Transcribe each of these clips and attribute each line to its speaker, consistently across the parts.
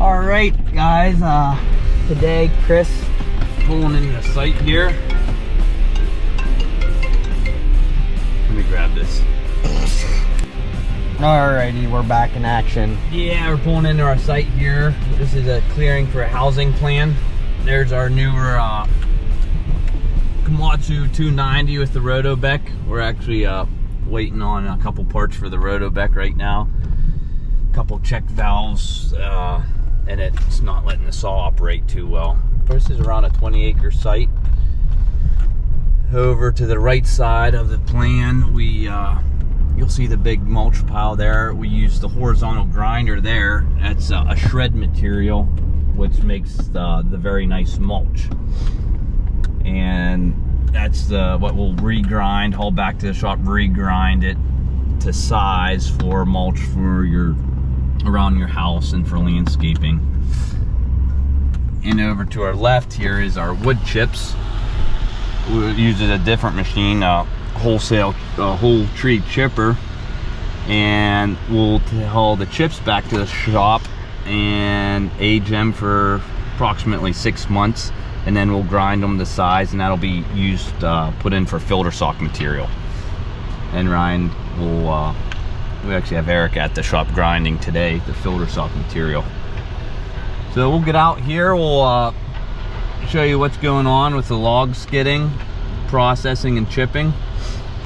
Speaker 1: All right, guys. Today, Chris pulling into the site here. Let me grab this. Alrighty, we're back in action. Yeah, we're pulling into our site here. This is a clearing for a housing plan. There's our newer Komatsu 290 with the Rotobec. We're actually waiting on a couple parts for the Rotobec right now. A couple check valves, and it's not letting the saw operate too well. This is around a 20-acre site. Over to the right side of the plan, you'll see the big mulch pile there. We use the horizontal grinder there. That's a shred material, which makes the very nice mulch. And that's what we'll regrind, haul back to the shop, regrind it to size for mulch for around your house and for landscaping. And over to our left here is our wood chips. We use a different machine, wholesale whole tree chipper, and we'll haul the chips back to the shop and age them for approximately 6 months, and then we'll grind them to size, and that'll be used put in for filter sock material. And Ryan will we actually have Eric at the shop grinding today the filter sock material. So we'll get out here, we'll show you what's going on with the log skidding, processing and chipping,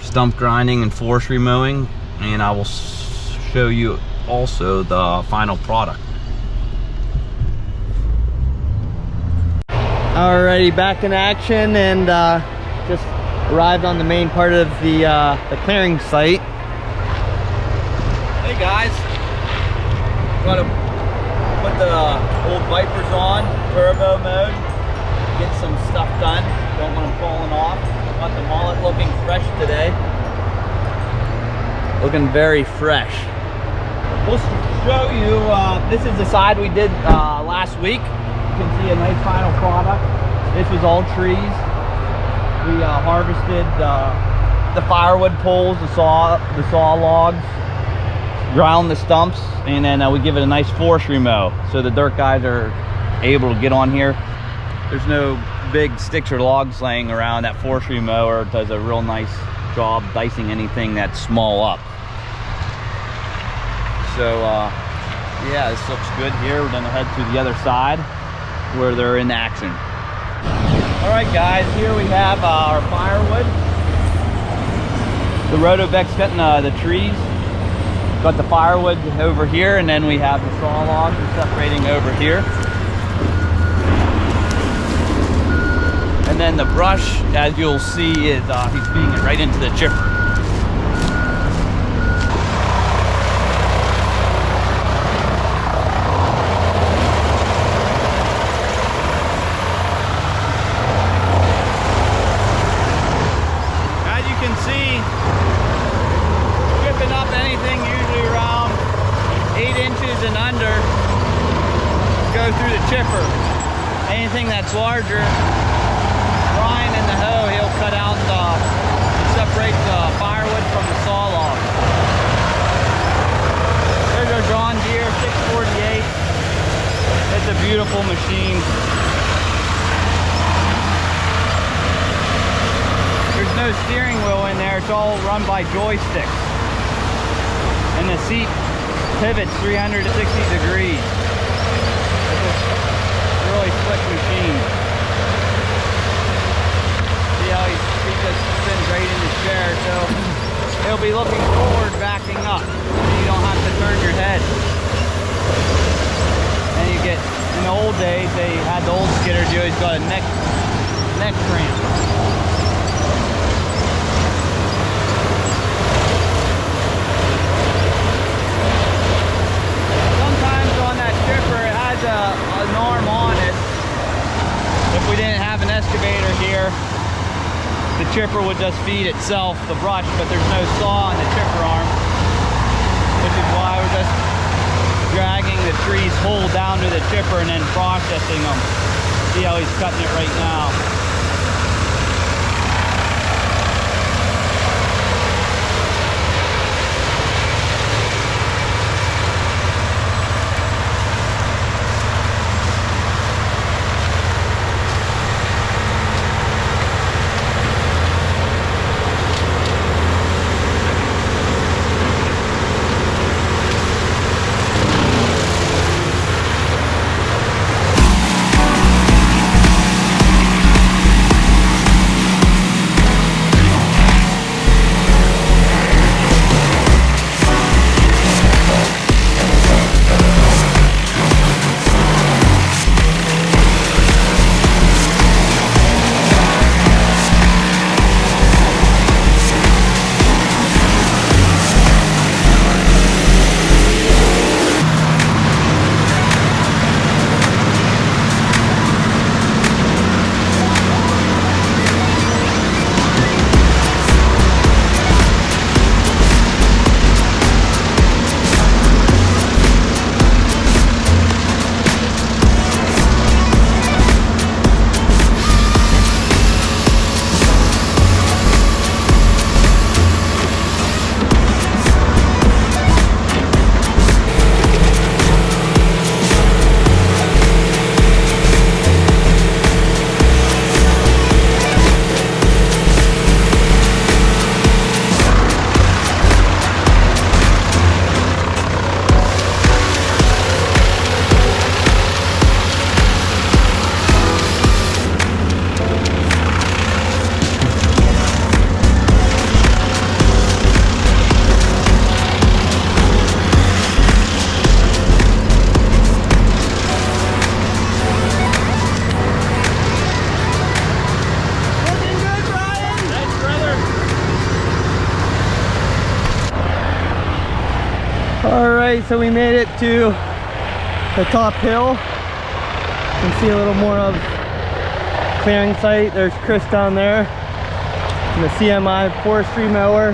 Speaker 1: stump grinding and forestry mowing, and I will show you also the final product. Alrighty, back in action, and just arrived on the main part of the clearing site. Hey guys, got to put the old Vipers on turbo mode, get some stuff done. Don't want them falling off. Got the mullet looking fresh today. Looking very fresh. We'll show you, this is the side we did last week. You can see a nice final product. This was all trees. We harvested the firewood poles, the saw logs, ground the stumps, and then we give it a nice forestry mow. So the dirt guys are able to get on here. There's no big sticks or logs laying around. That forestry mower does a real nice job dicing anything that's small up. So yeah, this looks good here. We're gonna head to the other side where they're in action. All right guys, here we have our firewood. The Rotobec's cutting the trees. Got the firewood over here, and then we have the saw logs separating over here. And then the brush, as you'll see, is he's feeding it right into the chipper. As you can see, stripping up anything usually around 8 inches and under go through the chipper. Anything that's larger, Ryan in the hoe, he'll cut out separate the firewood from the saw log. There's our John Deere 648. It's a beautiful machine. There's no steering wheel in there, it's all run by joysticks. And the seat pivots 360 degrees. It's a really slick machine. See how he just spins right in the chair, so he'll be looking forward, backing up, so you don't have to turn your head. And you get, in the old days, they had the old skidders, you always got a neck cramp. Sometimes on that chipper, it has an arm on it. If we didn't have an excavator here, the chipper would just feed itself the brush, but there's no saw on the chipper arm, which is why we're just dragging the trees whole down to the chipper and then processing them. See how he's cutting it right now.
Speaker 2: right, so we made it to the top hill. You can see a little more of clearing site. There's Chris down there and the CMI forestry mower.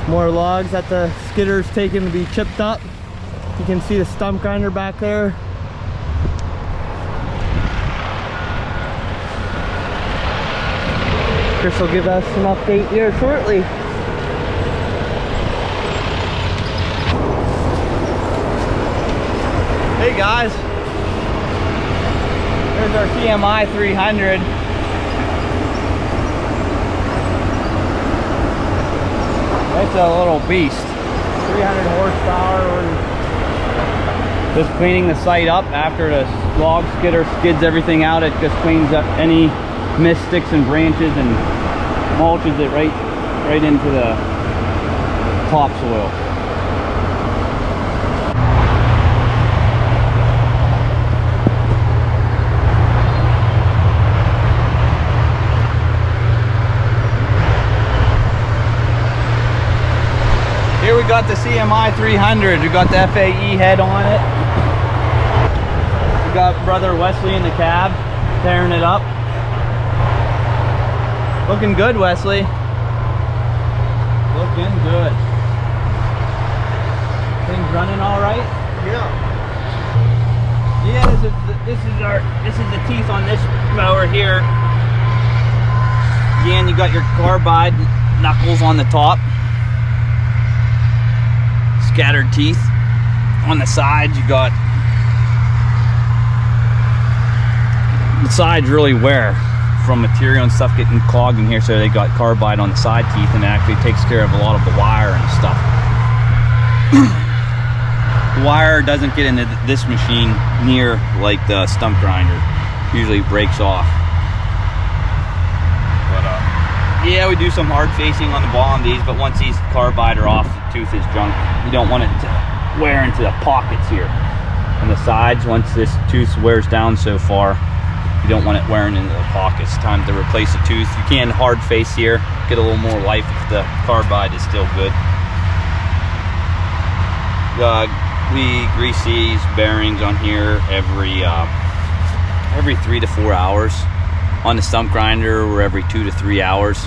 Speaker 2: More logs that the skidder's taken to be chipped up. You can see the stump grinder back there. Chris will give us an update here shortly. Hey guys, there's our CMI 300. It's a little beast, 300 horsepower. We're just cleaning the site up after the log skidder skids everything out. It just cleans up any missed sticks and branches and mulches it right into the topsoil. Here we got the CMI 300. We got the FAE head on it. We got brother Wesley in the cab tearing it up. Looking good, Wesley. Looking good. Things running all right?
Speaker 3: Yeah.
Speaker 2: Yeah, this is the teeth on this mower here. Again, you got your carbide knuckles on the top. Scattered teeth. On the sides, you got the sides really wear from material and stuff getting clogged in here, so they got carbide on the side teeth, and it actually takes care of a lot of the wire and stuff. The wire doesn't get into this machine near like the stump grinder. Usually breaks off. But yeah, we do some hard facing on the bottom of these, but once these carbide are off, the tooth is junk. You don't want it to wear into the pockets here on the sides. Once this tooth wears down so far, you don't want it wearing into the pockets. Time to replace the tooth. You can hard face here, get a little more life if the carbide is still good. We grease these bearings on here every 3 to 4 hours. On the stump grinder, we're every 2 to 3 hours.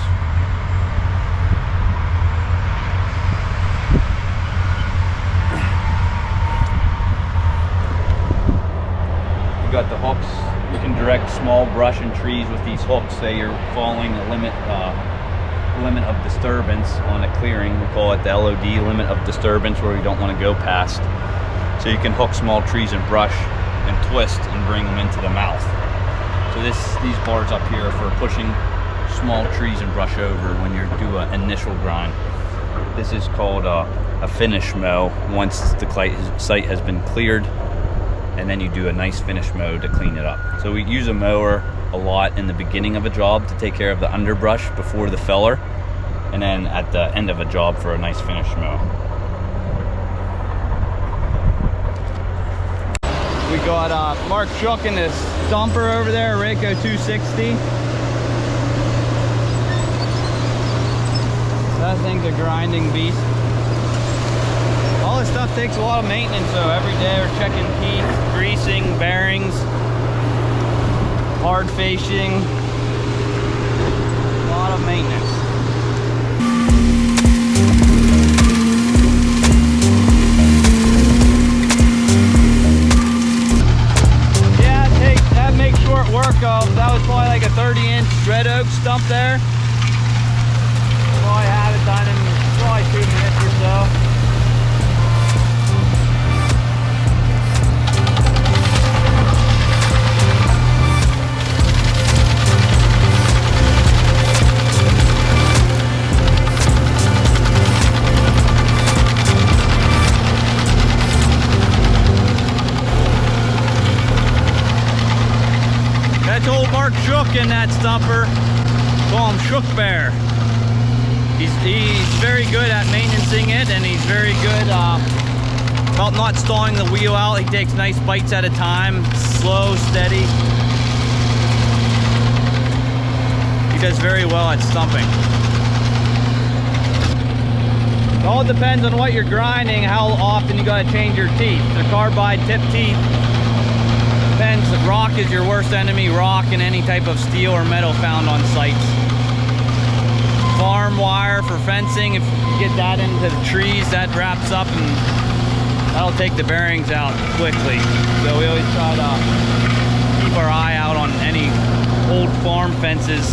Speaker 2: You got the hooks. You can direct small brush and trees with these hooks. Say you're following the limit of disturbance on a clearing. We call it the LOD, limit of disturbance, where we don't want to go past. So you can hook small trees and brush and twist and bring them into the mouth. So these bars up here are for pushing small trees and brush over when you do an initial grind. This is called a finish mow once the site has been cleared, and then you do a nice finish mow to clean it up. So we use a mower a lot in the beginning of a job to take care of the underbrush before the feller, and then at the end of a job for a nice finish mow. We got Mark Shook in this dumper over there, Rayco 260. That thing's a grinding beast. All this stuff takes a lot of maintenance, so every day we're checking teeth, greasing, bearings, hard facing, a lot of maintenance. Yeah, that makes short work of. That was probably like a 30-inch red oak stump there. Probably have it done in probably 2 minutes or so. That's old Mark Shook in that stumper. Call him Shook Bear. He's very good at maintaining it, and he's very good about not stalling the wheel out. He takes nice bites at a time, slow, steady. He does very well at stumping. It all depends on what you're grinding, how often you gotta change your teeth. They're carbide tip teeth. Depends, rock is your worst enemy, rock and any type of steel or metal found on sites. Farm wire for fencing, if you get that into the trees, that wraps up and that'll take the bearings out quickly. So we always try to keep our eye out on any old farm fences.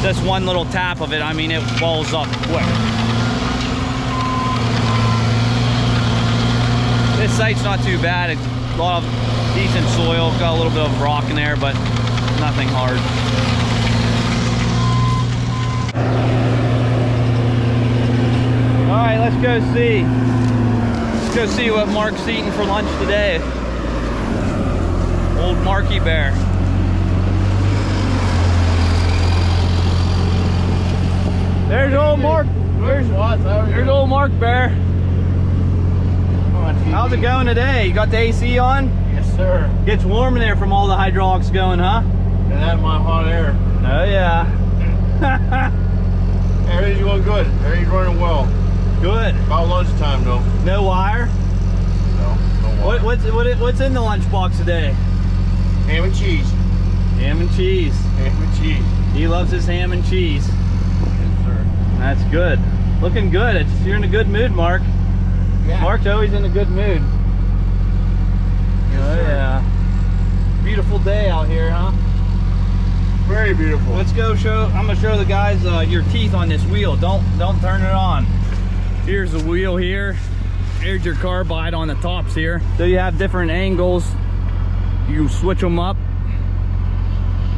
Speaker 2: Just one little tap of it, I mean, it balls up quick. This site's not too bad. It's a lot of decent soil. Got a little bit of rock in there, but nothing hard. All right, let's go see. Let's go see what Mark's eating for lunch today. Old Marky Bear. There's old Mark. There's old Mark Bear. How's it going today? You got the AC on?
Speaker 3: Yes, sir.
Speaker 2: Gets warm in there from all the hydraulics going, huh?
Speaker 3: And that my hot air.
Speaker 2: Oh yeah.
Speaker 3: Everything's going good. Everything's running well.
Speaker 2: Good.
Speaker 3: About lunchtime though.
Speaker 2: No wire?
Speaker 3: No water.
Speaker 2: What's in the lunchbox today?
Speaker 3: Ham and cheese.
Speaker 2: Ham and cheese.
Speaker 3: Ham and cheese.
Speaker 2: He loves his ham and cheese.
Speaker 3: Yes, sir.
Speaker 2: That's good. Looking good. You're in a good mood, Mark.
Speaker 3: Yeah.
Speaker 2: Mark's always in a good mood.
Speaker 3: Yes,
Speaker 2: Oh
Speaker 3: sir.
Speaker 2: yeah. Beautiful day out here, huh?
Speaker 3: Very beautiful.
Speaker 2: Let's go show. I'm gonna show the guys your teeth on this wheel. Don't turn it on. Here's the wheel here. Here's your carbide on the tops here. So you have different angles. You switch them up.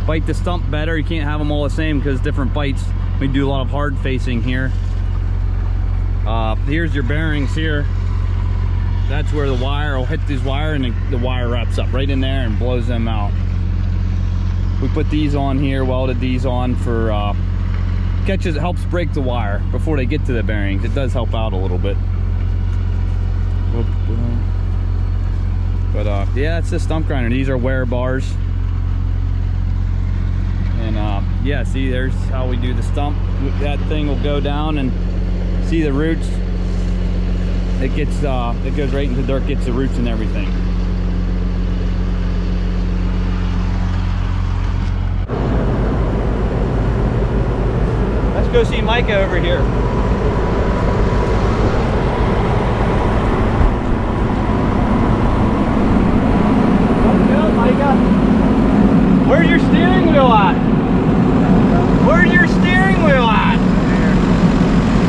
Speaker 2: Bite the stump better. You can't have them all the same because different bites. We do a lot of hard facing here. Here's your bearings here. That's where the wire will hit this wire and the wire wraps up right in there and blows them out. We put these on here, welded these on for catches. It helps break the wire before they get to the bearings. It does help out a little bit. But yeah, it's the stump grinder. These are wear bars. And yeah, see, there's how we do the stump. That thing will go down and see the roots. It goes right into the dirt, gets the roots and everything. Let's go see Micah over here. Let's go, Micah. Where's your steering wheel at? Where's your steering wheel at?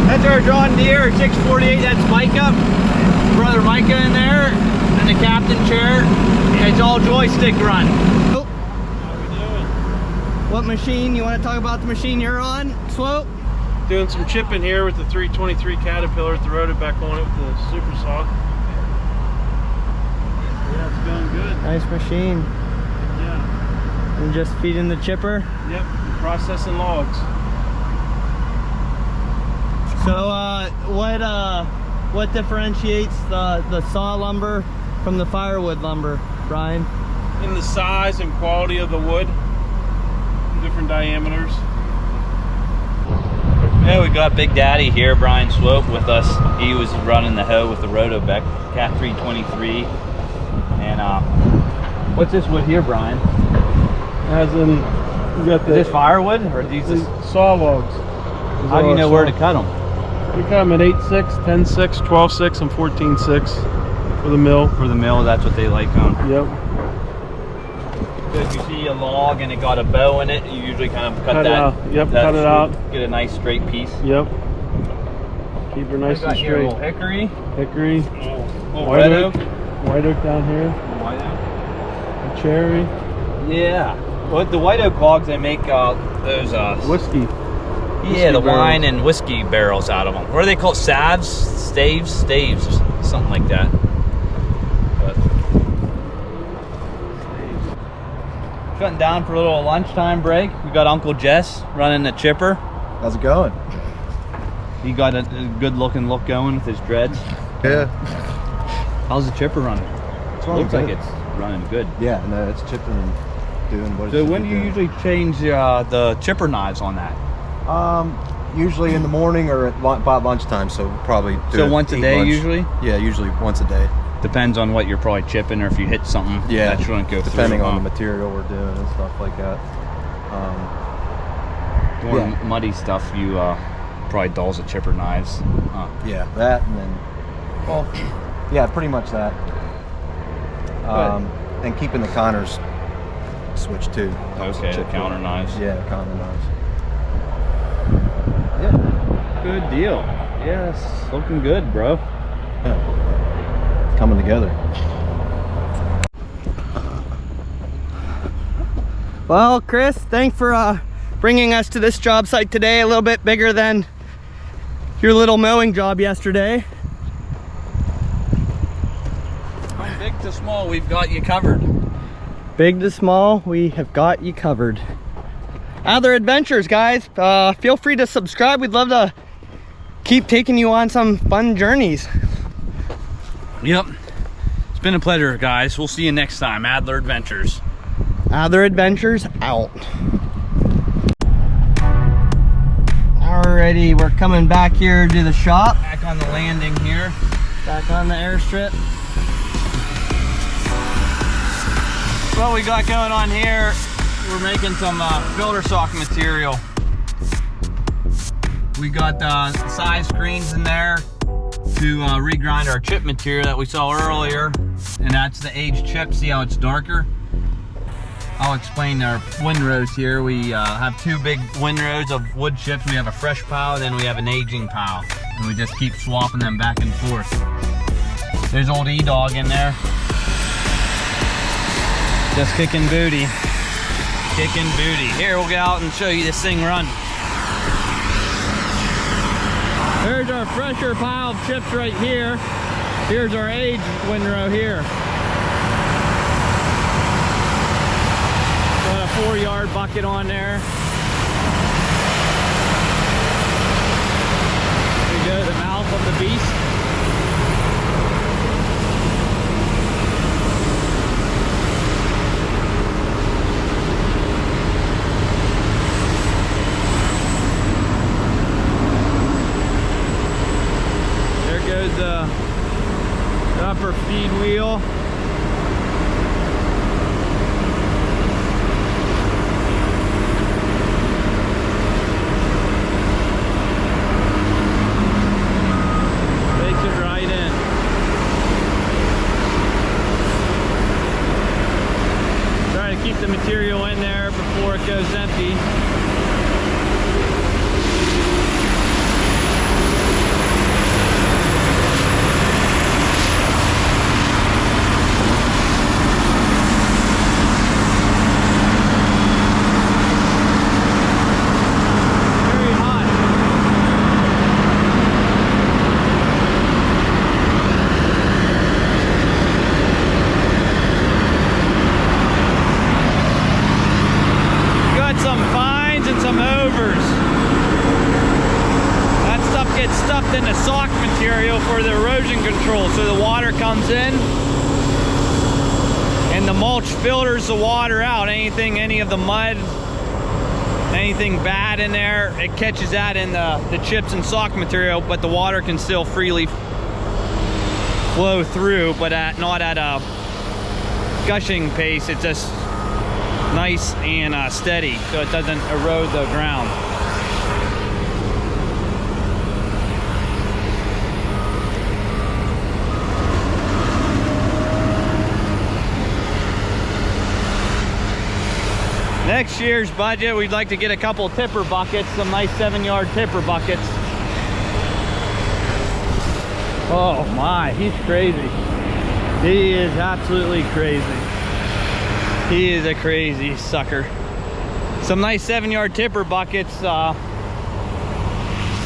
Speaker 2: That's our John Deere 648. That's Micah. Brother Micah in there. In the captain chair. It's all joystick run.
Speaker 4: How we doing? What machine? You want to talk about the machine you're on, Swope?
Speaker 5: Doing some chipping here with the 323 Caterpillar, thrown back on it with the Super Saw. Yeah, it's going good.
Speaker 4: Nice machine.
Speaker 5: Yeah.
Speaker 4: And just feeding the chipper.
Speaker 5: Yep, processing logs.
Speaker 4: So what differentiates the saw lumber from the firewood lumber, Brian?
Speaker 5: In the size and quality of the wood, different diameters.
Speaker 2: Yeah, we got Big Daddy here, Brian Swope, with us. He was running the hoe with the Rotobeck Cat 323. And what's this wood here, Brian?
Speaker 5: As in, you got
Speaker 2: Is this firewood or are these just,
Speaker 5: saw logs.
Speaker 2: how do you know where to cut them?
Speaker 5: We cut them at 8.6, 10.6, 12.6, and 14.6 for the mill.
Speaker 2: For the mill, that's what they like, huh?
Speaker 5: Yep.
Speaker 2: So if you see a log and it got a bow in it, you usually kind of cut
Speaker 5: Cut it
Speaker 2: that.
Speaker 5: out. Yep,
Speaker 2: that
Speaker 5: cut it out.
Speaker 2: Get a nice straight piece.
Speaker 5: Yep. Keep her nice
Speaker 2: We got
Speaker 5: and
Speaker 2: here a little
Speaker 5: straight.
Speaker 2: hickory,
Speaker 5: Hickory,
Speaker 2: little red oak.
Speaker 5: white oak down here,
Speaker 2: White oak.
Speaker 5: a cherry,
Speaker 2: Yeah. Well, the white oak logs, they make those
Speaker 5: whiskey.
Speaker 2: yeah, the
Speaker 5: barrels.
Speaker 2: wine and whiskey barrels out of them. What are they called? Staves, something like that. But shutting down for a little lunchtime break. We got Uncle Jess running the chipper.
Speaker 6: How's it going?
Speaker 2: He got a good looking look going with his dreads.
Speaker 6: Yeah.
Speaker 2: How's the chipper running?
Speaker 6: It's running
Speaker 2: Looks like
Speaker 6: good.
Speaker 2: it's running good.
Speaker 6: Yeah, no, it's chipping and doing what it
Speaker 2: So
Speaker 6: should
Speaker 2: when
Speaker 6: be
Speaker 2: do you
Speaker 6: doing.
Speaker 2: usually change the chipper knives on that?
Speaker 6: usually in the morning or at about lunchtime, so we'll probably do
Speaker 2: So once a
Speaker 6: eat
Speaker 2: day
Speaker 6: lunch.
Speaker 2: usually?
Speaker 6: Yeah, usually once a day.
Speaker 2: Depends on what you're probably chipping, or if you hit something
Speaker 6: Yeah,
Speaker 2: that shouldn't go
Speaker 6: depending
Speaker 2: through.
Speaker 6: on the material we're doing and stuff like that.
Speaker 2: More
Speaker 6: yeah.
Speaker 2: muddy stuff, you probably dulls the chipper knives.
Speaker 6: Yeah, that and then, well, yeah, pretty much that. And keeping the counters switched too.
Speaker 2: Okay, the counter knives.
Speaker 6: Yeah, counter knives. Yeah.
Speaker 2: Good deal. Yes, looking good, bro.
Speaker 6: Yeah. Coming together.
Speaker 4: Well, Chris, thanks for bringing us to this job site today. A little bit bigger than your little mowing job yesterday.
Speaker 1: From big to small, we've got you covered.
Speaker 4: Big to small, we have got you covered. Other adventures, guys. Feel free to subscribe. We'd love to keep taking you on some fun journeys.
Speaker 1: Yep. It's been a pleasure, guys. We'll see you next time. Adler Adventures.
Speaker 4: Other adventures out. Alrighty, we're coming back here to the shop.
Speaker 1: Back on the landing here.
Speaker 4: Back on the airstrip.
Speaker 1: What we got going on here, we're making some filter sock material. We got size screens in there to regrind our chip material that we saw earlier, and that's the aged chip. See how it's darker? I'll explain our windrows here. We have two big windrows of wood chips. We have a fresh pile, then we have an aging pile, and we just keep swapping them back and forth. There's old E-Dog in there, just kicking booty. Kicking booty. Here, we'll get out and show you this thing run.
Speaker 4: There's our fresher pile of chips right here. Here's our aged windrow here. Got a 4-yard bucket on there. There we go, the mouth of the beast. Goes the upper feed wheel. Takes it right in. Try to keep the material in there before it goes empty. In the sock material for the erosion control, so the water comes in and the mulch filters the water out. Any of the mud, anything bad in there, it catches that in the chips and sock material, but the water can still freely flow through, but not at a gushing pace. It's just nice and steady, so it doesn't erode the ground. Next year's budget, we'd like to get a couple tipper buckets, some nice 7-yard tipper buckets. Oh my, he's crazy. He is absolutely crazy. He is a crazy sucker. Some nice 7-yard tipper buckets are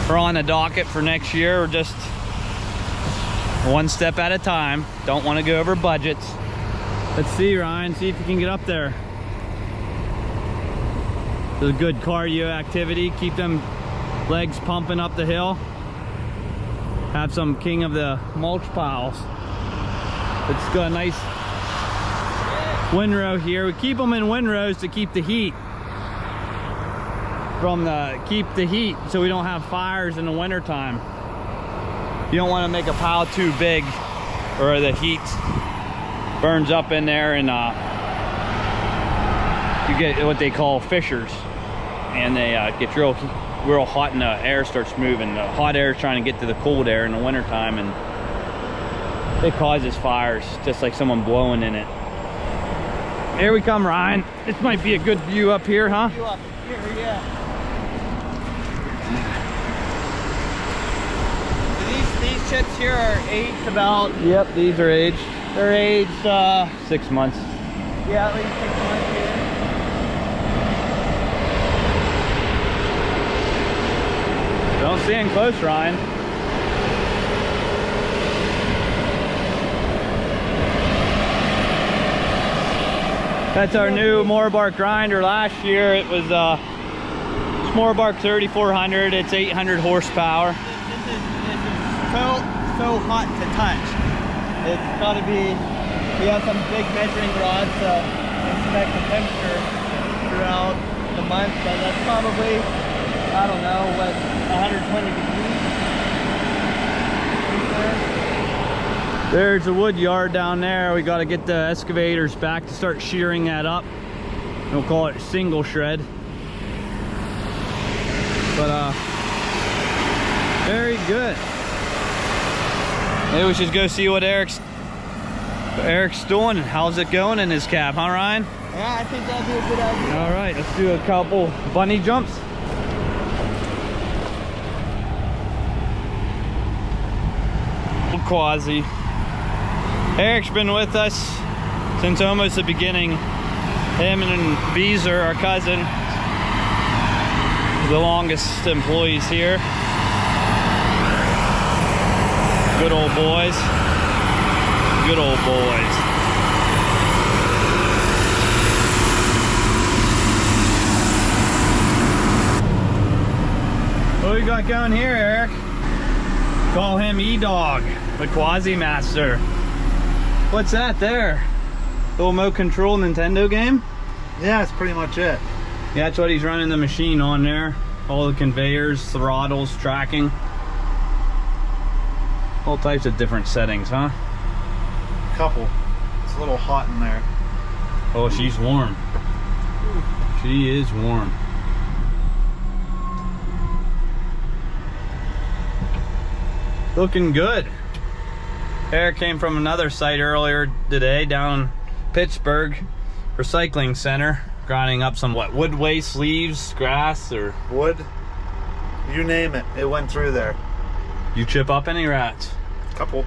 Speaker 4: on the docket for next year. We're just one step at a time. Don't want to go over budgets. Let's see, Ryan, see if you can get up there. It's a good cardio activity. Keep them legs pumping up the hill. Have some king of the mulch piles. It's got a nice windrow here. We keep them in windrows to keep the heat. from the keep the heat so we don't have fires in the winter time. You don't want to make a pile too big or the heat burns up in there and you get what they call fissures, and they get real hot and the air starts moving. The hot air is trying to get to the cold air in the winter time, and it causes fires just like someone blowing in it. Here we come, Ryan. This might be a good view up here, huh?
Speaker 3: You up here, yeah. These chips here are aged about.
Speaker 4: Yep, these are aged.
Speaker 3: They're aged
Speaker 4: 6 months.
Speaker 3: yeah, at least 6 months here.
Speaker 4: Don't see him close, Ryan. That's our new Moorbark grinder. Last year it was Moorbark 3400. It's 800 horsepower.
Speaker 3: This is so hot to touch. It's got to be. We have some big measuring rods to inspect the temperature throughout the month, but that's probably, I don't know, what, 120 degrees.
Speaker 4: There's a wood yard down there. We got to get the excavators back to start shearing that up. We'll call it single shred. But very good. Maybe we should go see what Eric's doing. How's it going in his cab, huh, Ryan?
Speaker 3: Yeah, I think that'd be a good idea.
Speaker 4: All right, let's do a couple bunny jumps. Quasi. Eric's been with us since almost the beginning. Him and Beezer, our cousin, the longest employees here. Good old boys. Good old boys. What we got going here, Eric? Call him E-Dog, the Quasi Master. What's that there? Little remote control Nintendo game?
Speaker 6: Yeah, that's pretty much it.
Speaker 4: Yeah, that's what he's running the machine on there. All the conveyors, throttles, tracking. All types of different settings, huh?
Speaker 6: Couple. It's a little hot in there.
Speaker 4: Oh, she's warm. She is warm. Looking good. Eric came from another site earlier today down in Pittsburgh Recycling Center, grinding up some wood waste, leaves, grass, or
Speaker 6: Wood. You name it. It went through there.
Speaker 4: you chip up any rats?
Speaker 6: Couple.